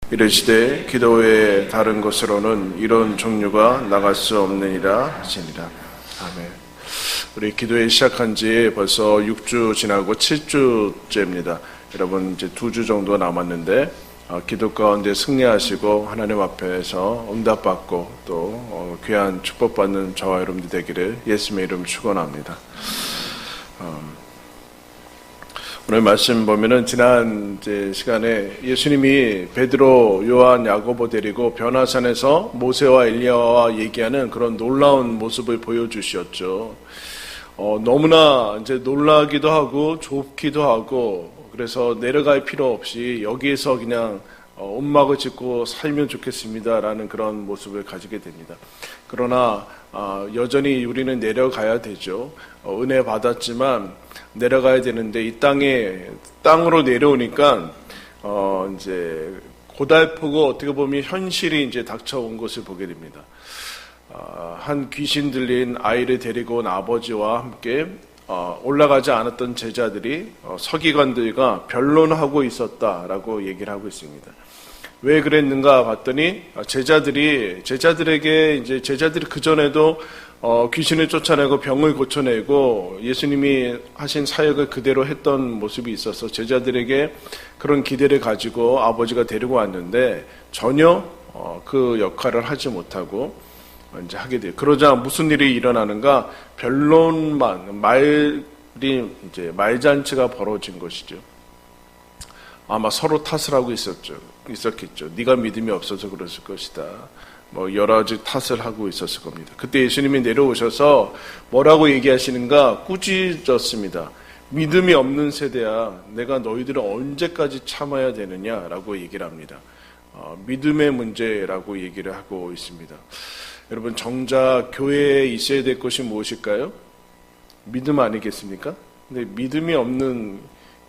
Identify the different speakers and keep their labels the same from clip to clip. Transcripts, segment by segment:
Speaker 1: 이르시되 기도 외에 다른 곳으로는 이런 종류가 나갈 수 없느니라 하시니라. 아멘. 우리 기도회 시작한 지 벌써 6주 지나고 7주째입니다. 여러분 이제 2주 정도 남았는데 기도 가운데 승리하시고 하나님 앞에서 응답받고 또 귀한 축복받는 저와 여러분들 되기를 예수님의 이름 축원합니다. 오늘 말씀 보면은 지난 시간에 예수님이 베드로, 요한, 야고보 데리고 변화산에서 모세와 엘리야와 얘기하는 그런 놀라운 모습을 보여주셨죠. 너무나 이제 놀라기도 하고 좁기도 하고 그래서 내려갈 필요 없이 여기에서 그냥 움막을 짓고 살면 좋겠습니다라는 그런 모습을 가지게 됩니다. 그러나 여전히 우리는 내려가야 되죠. 은혜 받았지만 내려가야 되는데 이 땅으로 내려오니까 이제 고달프고 어떻게 보면 현실이 이제 닥쳐온 것을 보게 됩니다. 한 귀신 들린 아이를 데리고 온 아버지와 함께 올라가지 않았던 제자들이 서기관들과 변론하고 있었다라고 얘기를 하고 있습니다. 왜 그랬는가 봤더니 제자들이 그전에도 귀신을 쫓아내고 병을 고쳐내고 예수님이 하신 사역을 그대로 했던 모습이 있어서 제자들에게 그런 기대를 가지고 아버지가 데리고 왔는데 전혀 그 역할을 하지 못하고 이제 하게 돼요. 그러자 무슨 일이 일어나는가? 말잔치가 벌어진 것이죠. 아마 서로 탓을 하고 있었겠죠. 네가 믿음이 없어서 그랬을 것이다. 여러 가지 탓을 하고 있었을 겁니다. 그때 예수님이 내려오셔서 뭐라고 얘기하시는가? 꾸짖었습니다. 믿음이 없는 세대야. 내가 너희들을 언제까지 참아야 되느냐라고 얘기를 합니다. 믿음의 문제라고 얘기를 하고 있습니다. 여러분 정작 교회에 있어야 될 것이 무엇일까요? 믿음 아니겠습니까? 근데 믿음이 없는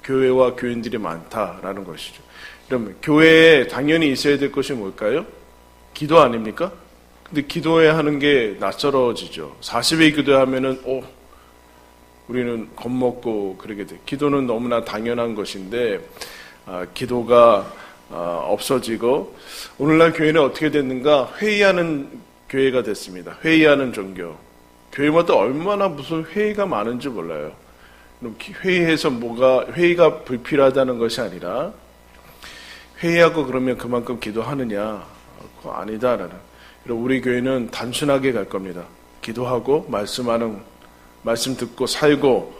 Speaker 1: 교회와 교인들이 많다라는 것이죠. 그러면 교회에 당연히 있어야 될 것이 뭘까요? 기도 아닙니까? 근데 기도해야 하는 게 낯설어지죠. 40일 기도하면은 우리는 겁먹고 그러게 돼. 기도는 너무나 당연한 것인데 기도가 없어지고 오늘날 교회는 어떻게 됐는가? 회의하는 교회가 됐습니다. 회의하는 종교. 교회마다 얼마나 무슨 회의가 많은지 몰라요. 회의해서 회의가 불필요하다는 것이 아니라 회의하고 그러면 그만큼 기도하느냐? 그거 아니다라는. 우리 교회는 단순하게 갈 겁니다. 기도하고 말씀 듣고 살고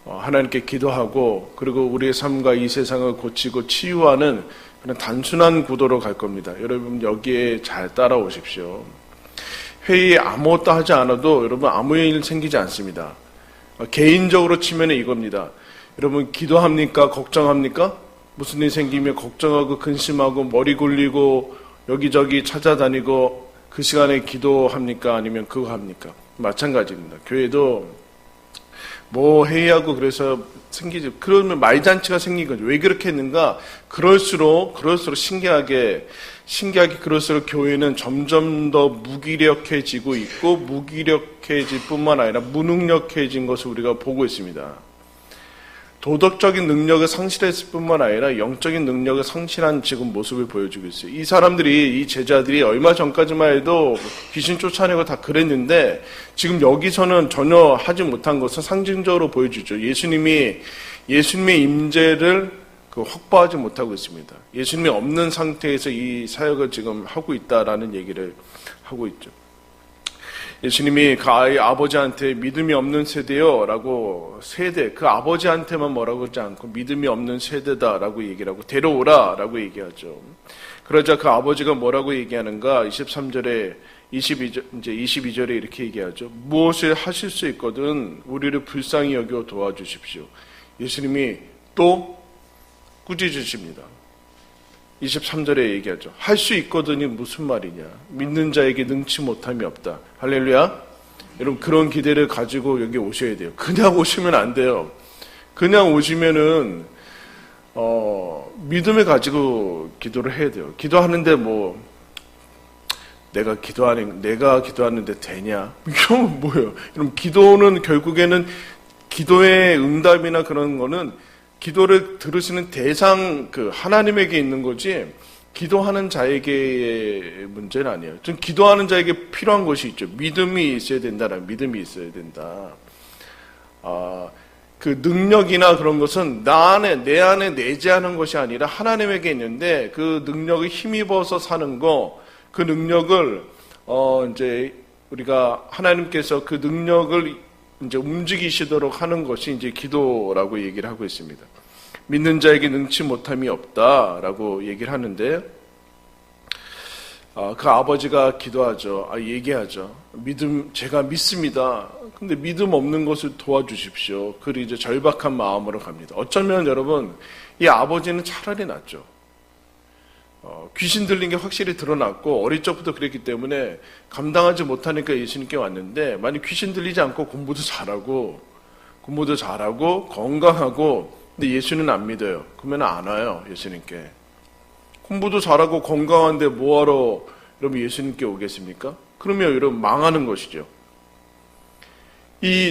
Speaker 1: 하나님께 기도하고 그리고 우리의 삶과 이 세상을 고치고 치유하는 그런 단순한 구도로 갈 겁니다. 여러분 여기에 잘 따라오십시오. 회의에 아무것도 하지 않아도 여러분 아무 일 생기지 않습니다. 개인적으로 치면 이겁니다. 여러분 기도합니까? 걱정합니까? 무슨 일 생기면 걱정하고 근심하고 머리 굴리고 여기저기 찾아다니고 그 시간에 기도합니까? 아니면 그거 합니까? 마찬가지입니다. 교회도 회의하고 그래서 생기지. 그러면 말잔치가 생긴 거죠. 왜 그렇게 했는가? 그럴수록 신기하게 그럴수록 교회는 점점 더 무기력해지고 있고 무기력해질 뿐만 아니라 무능력해진 것을 우리가 보고 있습니다. 도덕적인 능력을 상실했을 뿐만 아니라 영적인 능력을 상실한 지금 모습을 보여주고 있어요. 이 제자들이 얼마 전까지만 해도 귀신 쫓아내고 다 그랬는데 지금 여기서는 전혀 하지 못한 것을 상징적으로 보여주죠. 예수님의 임재를 확보하지 못하고 있습니다. 예수님이 없는 상태에서 이 사역을 지금 하고 있다라는 얘기를 하고 있죠. 예수님이 그 아버지한테 믿음이 없는 세대요 라고 그 아버지한테만 뭐라고 하지 않고 믿음이 없는 세대다라고 얘기를 하고 데려오라 라고 얘기하죠. 그러자 그 아버지가 뭐라고 얘기하는가? 23절에 22절에 이렇게 얘기하죠. 무엇을 하실 수 있거든 우리를 불쌍히 여겨 도와주십시오. 예수님이 또 꾸짖으십니다. 23절에 얘기하죠. 할 수 있거든이 무슨 말이냐. 믿는 자에게 능치 못함이 없다. 할렐루야. 여러분 그런 기대를 가지고 여기 오셔야 돼요. 그냥 오시면 안 돼요. 그냥 오시면은 믿음을 가지고 기도를 해야 돼요. 기도하는데 내가 기도하는데 되냐? 이건 뭐예요? 여러분 기도는 결국에는 기도의 응답이나 그런 거는 기도를 들으시는 대상 하나님에게 있는 거지 기도하는 자에게의 문제는 아니에요. 좀 기도하는 자에게 필요한 것이 있죠. 믿음이 있어야 된다는 믿음이 있어야 된다. 그 능력이나 그런 것은 내 안에 내재하는 것이 아니라 하나님에게 있는데 그 능력을 힘입어서 사는 거, 그 능력을 이제 우리가 하나님께서 그 능력을 이제 움직이시도록 하는 것이 이제 기도라고 얘기를 하고 있습니다. 믿는 자에게 능치 못함이 없다라고 얘기를 하는데, 그 아버지가 기도하죠. 얘기하죠. 제가 믿습니다. 근데 믿음 없는 것을 도와주십시오. 그리고 이제 절박한 마음으로 갑니다. 어쩌면 여러분, 이 아버지는 차라리 낫죠. 귀신 들린 게 확실히 드러났고, 어릴 적부터 그랬기 때문에 감당하지 못하니까 예수님께 왔는데, 만약 귀신 들리지 않고 공부도 잘하고, 건강하고, 근데 예수는 안 믿어요. 그러면 안 와요, 예수님께. 공부도 잘하고 건강한데 뭐하러 여러분 예수님께 오겠습니까? 그러면 여러분 망하는 것이죠.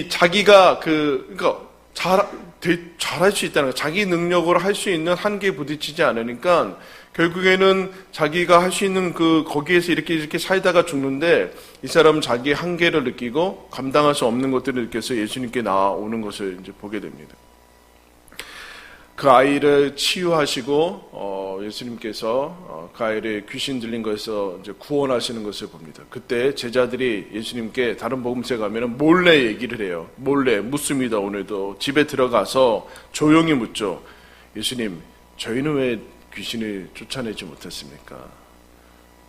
Speaker 1: 자기가 그러니까 잘할 수 있다는 거, 자기 능력으로 할 수 있는 한계에 부딪히지 않으니까 결국에는 자기가 할 수 있는 거기에서 이렇게 살다가 죽는데, 이 사람은 자기의 한계를 느끼고 감당할 수 없는 것들을 느껴서 예수님께 나오는 것을 이제 보게 됩니다. 그 아이를 치유하시고 예수님께서 그 아이를 귀신 들린 것에서 이제 구원하시는 것을 봅니다. 그때 제자들이 예수님께 다른 복음서에 가면은 몰래 얘기를 해요. 몰래 묻습니다. 오늘도 집에 들어가서 조용히 묻죠. 예수님, 저희는 왜 귀신을 쫓아내지 못했습니까?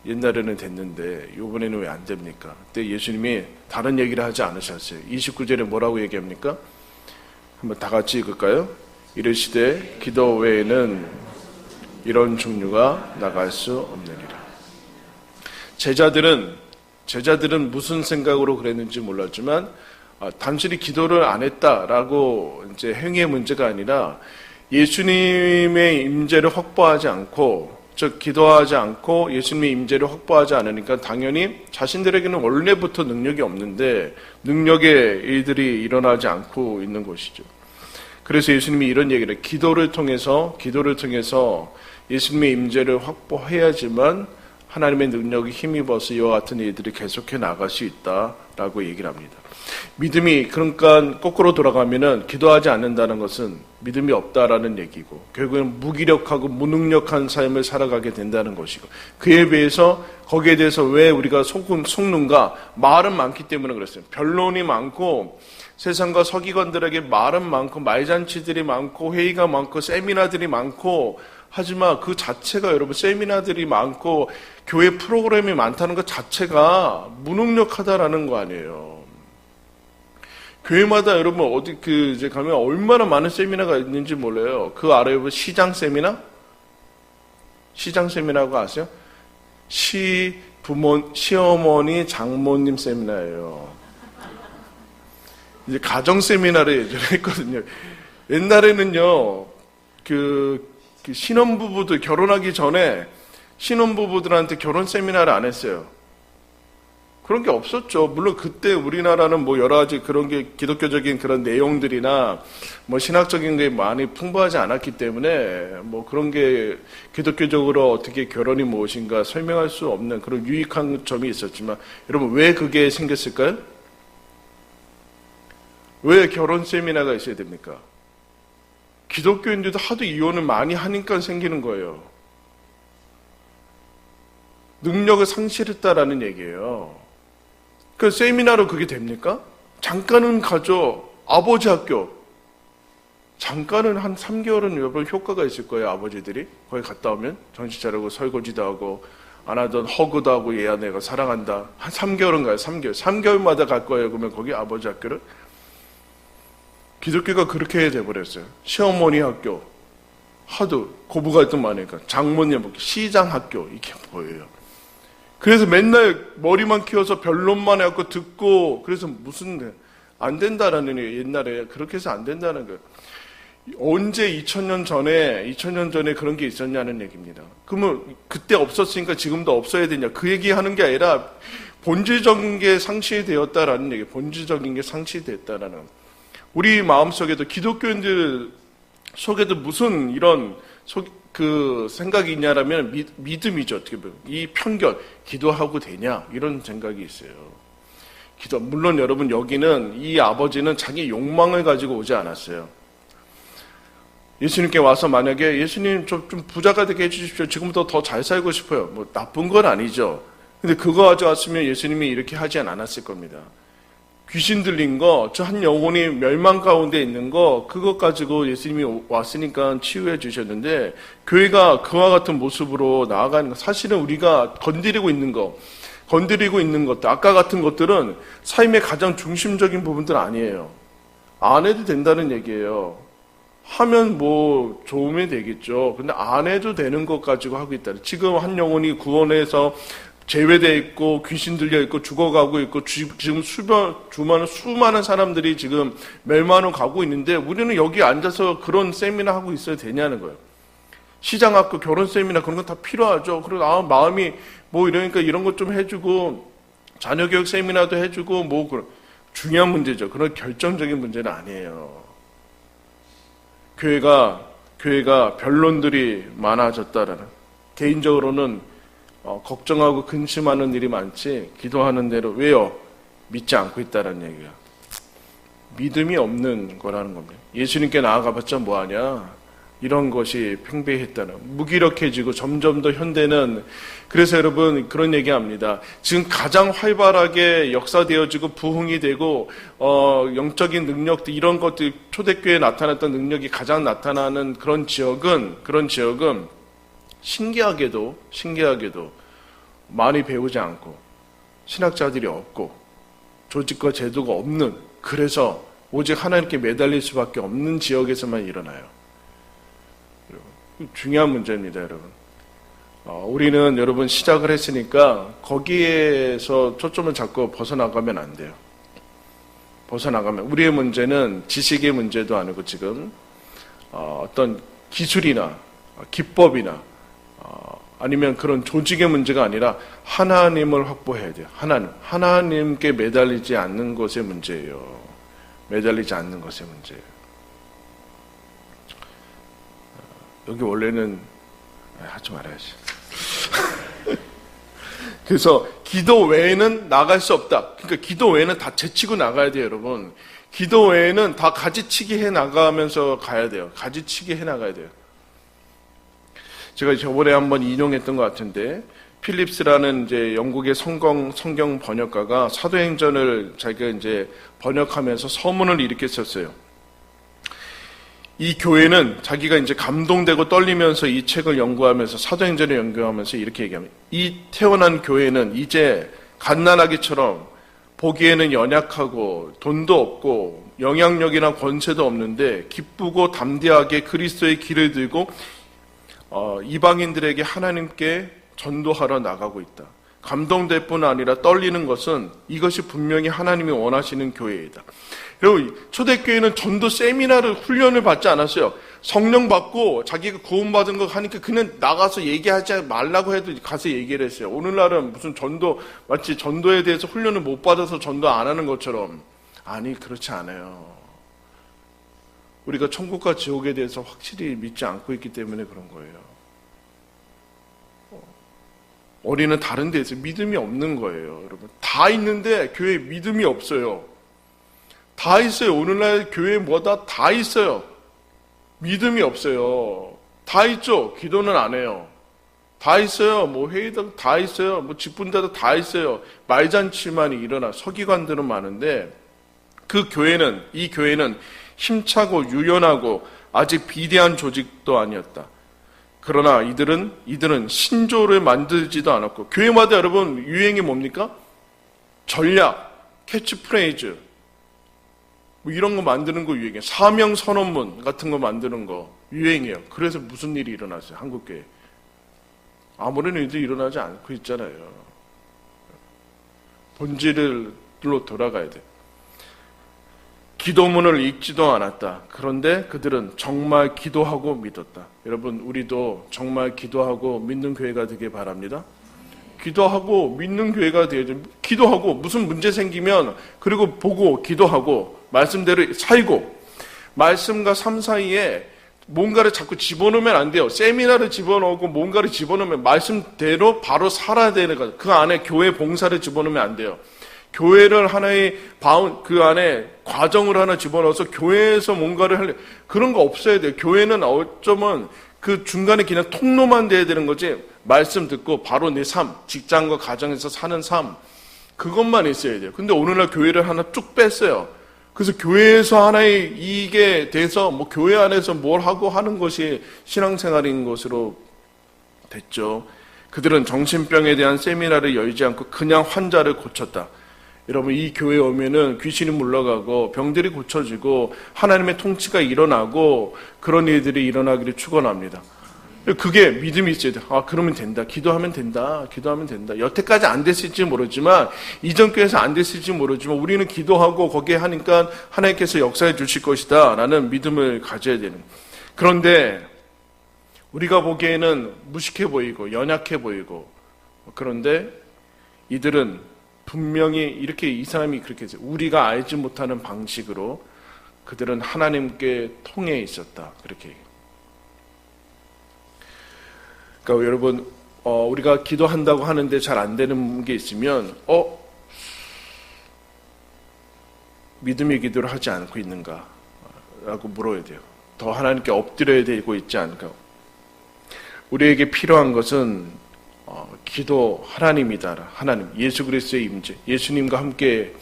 Speaker 1: 옛날에는 됐는데 이번에는 왜 안 됩니까? 그때 예수님이 다른 얘기를 하지 않으셨어요. 29절에 뭐라고 얘기합니까? 한번 다 같이 읽을까요? 이르시되 기도 외에는 이런 종류가 나갈 수 없느니라. 제자들은 무슨 생각으로 그랬는지 몰랐지만 단순히 기도를 안 했다라고 이제 행위의 문제가 아니라 예수님의 임재를 확보하지 않고, 즉 기도하지 않고 예수님의 임재를 확보하지 않으니까 당연히 자신들에게는 원래부터 능력이 없는데 능력의 일들이 일어나지 않고 있는 것이죠. 그래서 예수님이 이런 얘기를 해요. 기도를 통해서 예수님의 임재를 확보해야지만 하나님의 능력이 힘입어서 이와 같은 일들이 계속해 나갈 수 있다라고 얘기를 합니다. 믿음이 그러니까 거꾸로 돌아가면은 기도하지 않는다는 것은 믿음이 없다라는 얘기고, 결국은 무기력하고 무능력한 삶을 살아가게 된다는 것이고, 그에 비해서 거기에 대해서 왜 우리가 속는가? 말은 많기 때문에 그랬어요. 변론이 많고 세상과 서기관들에게 말은 많고 말잔치들이 많고 회의가 많고 세미나들이 많고, 하지만 그 자체가 여러분 세미나들이 많고 교회 프로그램이 많다는 것 자체가 무능력하다라는 거 아니에요. 교회마다 여러분 어디 이제 가면 얼마나 많은 세미나가 있는지 몰라요. 그 알아요? 시장 세미나? 시장 세미나가 아세요? 시어머니 장모님 세미나예요. 이제 가정 세미나를 예전에 했거든요. 옛날에는요, 신혼부부들 결혼하기 전에 신혼부부들한테 결혼 세미나를 안 했어요. 그런 게 없었죠. 물론 그때 우리나라는 뭐 여러 가지 그런 게 기독교적인 그런 내용들이나 뭐 신학적인 게 많이 풍부하지 않았기 때문에 뭐 그런 게 기독교적으로 어떻게 결혼이 무엇인가 설명할 수 없는 그런 유익한 점이 있었지만, 여러분 왜 그게 생겼을까요? 왜 결혼 세미나가 있어야 됩니까? 기독교인들도 하도 이혼을 많이 하니까 생기는 거예요. 능력을 상실했다라는 얘기예요. 그 세미나로 그게 됩니까? 잠깐은 가죠. 아버지 학교. 잠깐은 한 3개월은 여러분 효과가 있을 거예요. 아버지들이 거기 갔다 오면 정신 차리고 설거지도 하고 안 하던 허그도 하고 얘야 내가 사랑한다. 한 3개월은 가요. 3개월마다 갈 거예요. 그러면 거기 아버지 학교를. 기독교가 그렇게 돼버렸어요. 시어머니 학교 하도 고부갈등 많으니까 장모님 학교, 시장 학교 이게 뭐예요? 그래서 맨날 머리만 키워서 변론만 해갖고 듣고, 그래서 무슨 안 된다라는 얘기, 옛날에 그렇게 해서 안 된다는 거예요. 언제 2000년 전에 그런 게 있었냐는 얘기입니다. 그러면 그때 없었으니까 지금도 없어야 되냐, 그 얘기하는 게 아니라 본질적인 게 상실되었다라는 얘기, 본질적인 게 상실됐다라는. 우리 마음속에도 기독교인들 속에도 무슨 이런 그 생각이 있냐라면 믿음이죠. 어떻게 보면 이 편견, 기도하고 되냐 이런 생각이 있어요. 물론 여러분 여기는 이 아버지는 자기 욕망을 가지고 오지 않았어요. 예수님께 와서 만약에 예수님 좀 부자가 되게 해주십시오. 지금부터 더 잘 살고 싶어요. 뭐 나쁜 건 아니죠. 근데 그거 가져왔으면 예수님이 이렇게 하지 않았을 겁니다. 귀신 들린 거, 저 한 영혼이 멸망 가운데 있는 거, 그것 가지고 예수님이 왔으니까 치유해 주셨는데, 교회가 그와 같은 모습으로 나아가는 거, 사실은 우리가 건드리고 있는 것들, 아까 같은 것들은 삶의 가장 중심적인 부분들 아니에요. 안 해도 된다는 얘기예요. 하면 뭐 좋으면 되겠죠. 근데 안 해도 되는 것 가지고 하고 있다. 지금 한 영혼이 구원해서 제외되어 있고 귀신 들려 있고 죽어가고 있고 지금 수많은 사람들이 지금 멸망으로 가고 있는데 우리는 여기 앉아서 그런 세미나 하고 있어야 되냐는 거예요. 시장학교 결혼 세미나 그런 건 다 필요하죠. 그리고 마음이 뭐 이러니까 이런 것 좀 해주고 자녀 교육 세미나도 해주고 뭐 그런 중요한 문제죠. 그런 결정적인 문제는 아니에요. 교회가 변론들이 많아졌다라는, 개인적으로는 걱정하고 근심하는 일이 많지 기도하는 대로 왜요? 믿지 않고 있다는 얘기가 믿음이 없는 거라는 겁니다. 예수님께 나아가봤자 뭐하냐? 이런 것이 팽배했다는, 무기력해지고 점점 더 현대는, 그래서 여러분 그런 얘기합니다. 지금 가장 활발하게 역사되어지고 부흥이 되고 영적인 능력들 이런 것들 초대교회에 나타났던 능력이 가장 나타나는 그런 지역은 신기하게도 많이 배우지 않고 신학자들이 없고 조직과 제도가 없는, 그래서 오직 하나님께 매달릴 수밖에 없는 지역에서만 일어나요. 중요한 문제입니다, 여러분. 우리는 여러분 시작을 했으니까 거기에서 초점을 잡고 벗어나가면 안 돼요. 벗어나가면 우리의 문제는 지식의 문제도 아니고 지금 어떤 기술이나 기법이나 아니면 그런 조직의 문제가 아니라 하나님을 확보해야 돼요. 하나님께 매달리지 않는 것의 문제예요. 매달리지 않는 것의 문제예요. 여기 원래는 하지 말아야지. 그래서 기도 외에는 나갈 수 없다. 그러니까 기도 외에는 다 제치고 나가야 돼요, 여러분. 기도 외에는 다 가지치기 해 나가면서 가야 돼요. 가지치기 해 나가야 돼요. 제가 저번에 한번 인용했던 것 같은데, 필립스라는 이제 영국의 성경 번역가가 사도행전을 자기가 이제 번역하면서 서문을 이렇게 썼어요. 이 교회는 자기가 이제 감동되고 떨리면서 이 책을 연구하면서 사도행전을 연구하면서 이렇게 얘기합니다. 이 태어난 교회는 이제 갓난아기처럼 보기에는 연약하고 돈도 없고 영향력이나 권세도 없는데 기쁘고 담대하게 그리스도의 길을 들고 이방인들에게 하나님께 전도하러 나가고 있다. 감동될 뿐 아니라 떨리는 것은 이것이 분명히 하나님이 원하시는 교회이다. 그리고 초대교회는 전도 세미나를 훈련을 받지 않았어요. 성령 받고 자기가 구원받은 거 하니까 그냥 나가서 얘기하지 말라고 해도 가서 얘기를 했어요. 오늘날은 무슨 마치 전도에 대해서 훈련을 못 받아서 전도 안 하는 것처럼. 아니, 그렇지 않아요. 우리가 천국과 지옥에 대해서 확실히 믿지 않고 있기 때문에 그런 거예요. 우리는 다른 데에서 믿음이 없는 거예요, 여러분. 다 있는데 교회에 믿음이 없어요. 다 있어요. 오늘날 교회에 뭐다 다 있어요. 믿음이 없어요. 다 있죠. 기도는 안 해요. 다 있어요. 뭐 회의도 다 있어요. 뭐 직분자도 다 있어요. 말잔치만이 일어나. 서기관들은 많은데 이 교회는 힘차고 유연하고 아직 비대한 조직도 아니었다. 그러나 이들은 신조를 만들지도 않았고, 교회마다 여러분 유행이 뭡니까? 전략, 캐치프레이즈, 뭐 이런 거 만드는 거 유행이에요. 사명 선언문 같은 거 만드는 거 유행이에요. 그래서 무슨 일이 일어났어요, 한국교회? 아무런 일도 일어나지 않고 있잖아요. 본질로 돌아가야 돼. 기도문을 읽지도 않았다. 그런데 그들은 정말 기도하고 믿었다. 여러분, 우리도 정말 기도하고 믿는 교회가 되길 바랍니다. 기도하고 믿는 교회가 되어야죠. 기도하고 무슨 문제 생기면 그리고 보고 기도하고 말씀대로 살고, 말씀과 삶 사이에 뭔가를 자꾸 집어넣으면 안 돼요. 세미나를 집어넣고 뭔가를 집어넣으면 말씀대로 바로 살아야 되는 거예요. 그 안에 교회 봉사를 집어넣으면 안 돼요. 교회를 하나의 그 안에 과정을 하나 집어넣어서 교회에서 뭔가를 하려 그런 거 없어야 돼요. 교회는 어쩌면 그 중간에 그냥 통로만 돼야 되는 거지. 말씀 듣고 바로 내 삶, 직장과 가정에서 사는 삶 그것만 있어야 돼요. 근데 오늘날 교회를 하나 쭉 뺐어요. 그래서 교회에서 하나의 이익에 대해서 뭐 교회 안에서 뭘 하고 하는 것이 신앙생활인 것으로 됐죠. 그들은 정신병에 대한 세미나를 열지 않고 그냥 환자를 고쳤다. 여러분 이 교회에 오면은 귀신이 물러가고 병들이 고쳐지고 하나님의 통치가 일어나고 그런 일들이 일어나기를 축원합니다. 그게 믿음이 있어야 돼. 아 그러면 된다. 기도하면 된다. 기도하면 된다. 여태까지 안 됐을지 모르지만 이전 교회에서 안 됐을지 모르지만 우리는 기도하고 거기에 하니까 하나님께서 역사해 주실 것이다 라는 믿음을 가져야 되는. 그런데 우리가 보기에는 무식해 보이고 연약해 보이고 그런데 이들은 분명히 이렇게 이 사람이 그렇게 했어요. 우리가 알지 못하는 방식으로 그들은 하나님께 통해 있었다. 그렇게 얘기해요. 그러니까 여러분 우리가 기도한다고 하는데 잘 안 되는 게 있으면 믿음의 기도를 하지 않고 있는가 라고 물어야 돼요. 더 하나님께 엎드려야 되고 있지 않을까. 우리에게 필요한 것은 기도 하나님이다. 하나님 예수 그리스도의 임재 예수님과 함께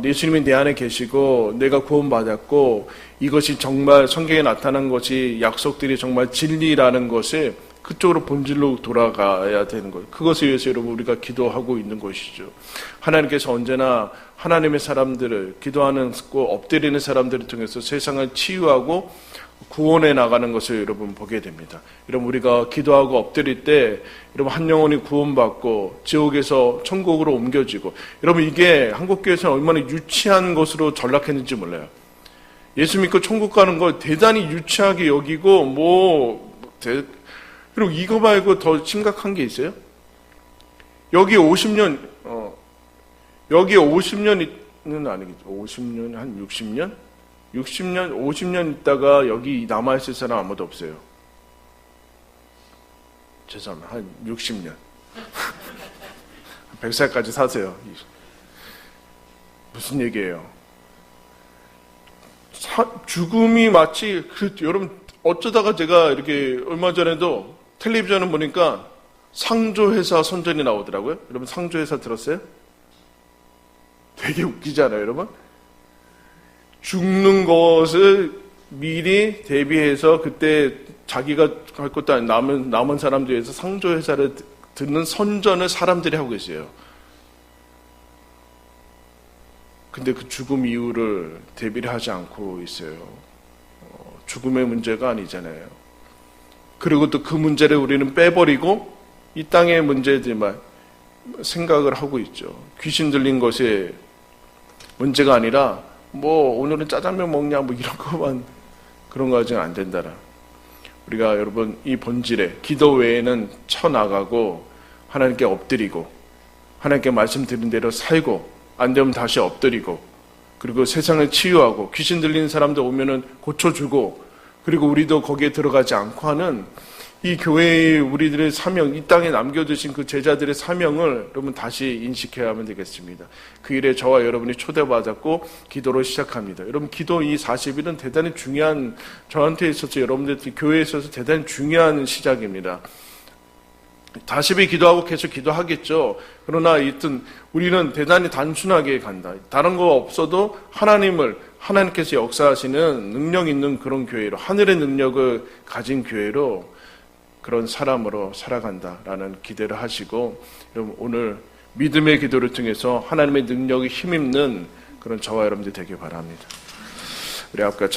Speaker 1: 예수님이 내 안에 계시고 내가 구원받았고 이것이 정말 성경에 나타난 것이 약속들이 정말 진리라는 것을 그쪽으로 본질로 돌아가야 되는 거예요. 그것을 위해서 여러분 우리가 기도하고 있는 것이죠. 하나님께서 언제나 하나님의 사람들을 기도하는 엎드리는 사람들을 통해서 세상을 치유하고 구원해 나가는 것을 여러분 보게 됩니다. 여러분 우리가 기도하고 엎드릴 때 여러분 한 영혼이 구원받고 지옥에서 천국으로 옮겨지고 여러분 이게 한국교회에서는 얼마나 유치한 것으로 전락했는지 몰라요. 예수 믿고 천국 가는 걸 대단히 유치하게 여기고 그리고 이거 말고 더 심각한 게 있어요? 여기 50년 여기 50년은 아니겠죠. 50년 한 60년? 50년 있다가 여기 남아있을 사람 아무도 없어요. 죄송합니다. 한 60년. 100살까지 사세요. 무슨 얘기예요? 죽음이 마치 여러분 어쩌다가 제가 이렇게 얼마 전에도 텔레비전을 보니까 상조회사 선전이 나오더라고요. 여러분 상조회사 들었어요? 되게 웃기잖아요, 여러분. 죽는 것을 미리 대비해서 그때 자기가 할 것도 아닌 남은 사람들 위해서 상조회사를 듣는 선전을 사람들이 하고 계세요. 근데 그 죽음 이유를 대비를 하지 않고 있어요. 죽음의 문제가 아니잖아요. 그리고 또 그 문제를 우리는 빼버리고 이 땅의 문제들만 생각을 하고 있죠. 귀신 들린 것이 문제가 아니라 오늘은 짜장면 먹냐 이런 것만 그런 거 가지고는 안 된다라. 우리가 여러분 이 본질에 기도 외에는 쳐나가고 하나님께 엎드리고 하나님께 말씀드린 대로 살고 안 되면 다시 엎드리고 그리고 세상을 치유하고 귀신 들리는 사람들 오면은 고쳐주고 그리고 우리도 거기에 들어가지 않고 하는 이 교회의 우리들의 사명, 이 땅에 남겨두신 그 제자들의 사명을 여러분 다시 인식해야 하면 되겠습니다. 그 일에 저와 여러분이 초대받았고 기도로 시작합니다. 여러분 기도 이 40일은 대단히 중요한 저한테 있어서 여러분들 교회에 있어서 대단히 중요한 시작입니다. 40일 기도하고 계속 기도하겠죠. 그러나 이든 우리는 대단히 단순하게 간다. 다른 거 없어도 하나님께서 역사하시는 능력 있는 그런 교회로 하늘의 능력을 가진 교회로 그런 사람으로 살아간다라는 기대를 하시고 여러분 오늘 믿음의 기도를 통해서 하나님의 능력이 힘입는 그런 저와 여러분들 되길 바랍니다. 우리 아까